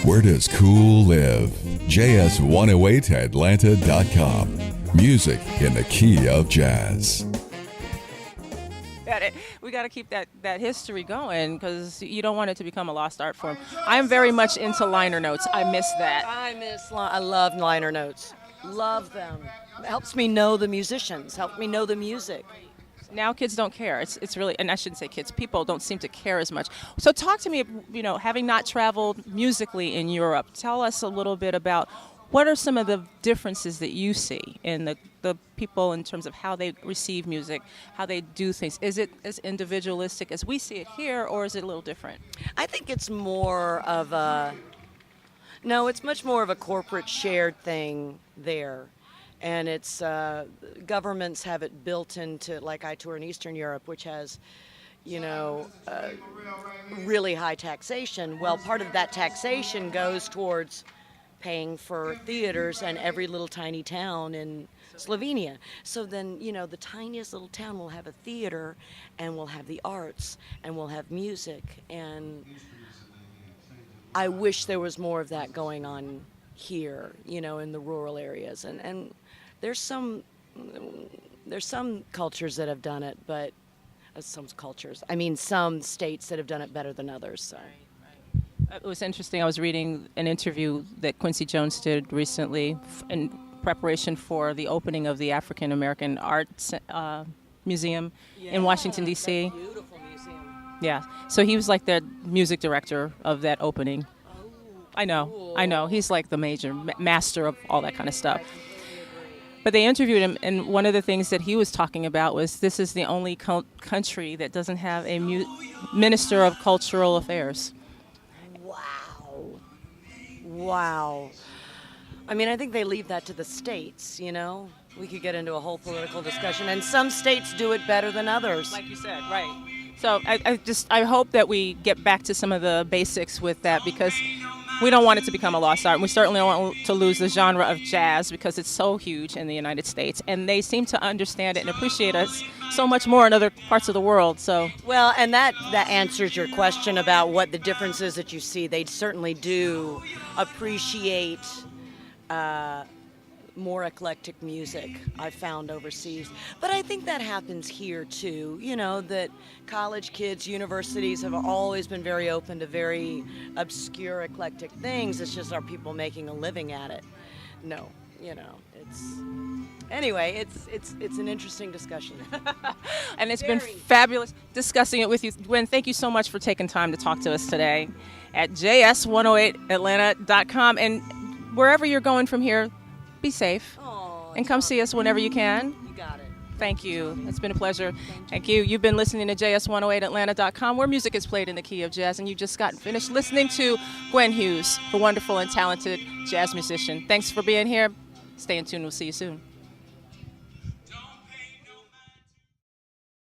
Where does cool live? JS108Atlanta.com. Music in the key of jazz. We got to keep that history going because you don't want it to become a lost art form. I'm very much into liner notes. I miss that. I love liner notes. Love them. It helps me know the musicians. Helps me know the music. Now kids don't care. It's really, and I shouldn't say kids, people don't seem to care as much. So talk to me, having not traveled musically in Europe, tell us a little bit about what are some of the differences that you see in the people in terms of how they receive music, how they do things. Is it as individualistic as we see it here, or is it a little different? I think it's more of it's much more of a corporate shared thing there. And it's governments have it built into, like I tour in Eastern Europe, which has, really high taxation. Well, part of that taxation goes towards paying for theaters in every little tiny town in Slovenia. So then, the tiniest little town will have a theater, and we'll have the arts, and we'll have music. And I wish there was more of that going on here, in the rural areas. And there's some cultures that have done it, but some states that have done it better than others. So. It was interesting. I was reading an interview that Quincy Jones did recently in preparation for the opening of the African American Arts Museum in Washington, D.C. Beautiful museum. Yeah. So he was like the music director of that opening. I know. He's like the major master of all that kind of stuff. But they interviewed him, and one of the things that he was talking about was this is the only country that doesn't have a minister of cultural affairs. Wow. I mean, I think they leave that to the states, We could get into a whole political discussion, and some states do it better than others. Like you said, right. So I hope that we get back to some of the basics with that, because we don't want it to become a lost art. We certainly don't want to lose the genre of jazz because it's so huge in the United States, and they seem to understand it and appreciate us so much more in other parts of the world. So well, and that answers your question about what the differences that you see. They certainly do appreciate more eclectic music, I've found overseas. But I think that happens here too, that college kids, universities have always been very open to very obscure eclectic things. It's just, are people making a living at it? No, Anyway, it's an interesting discussion. And it's been fabulous discussing it with you. Gwen, thank you so much for taking time to talk to us today at JS108Atlanta.com. And wherever you're going from here, be safe and come see us whenever you can. You got it. Thank you. It's been a pleasure. Thank you. You've been listening to JS108Atlanta.com, where music is played in the key of jazz, and you just got finished listening to Gwen Hughes, the wonderful and talented jazz musician. Thanks for being here. Stay in tune. We'll see you soon.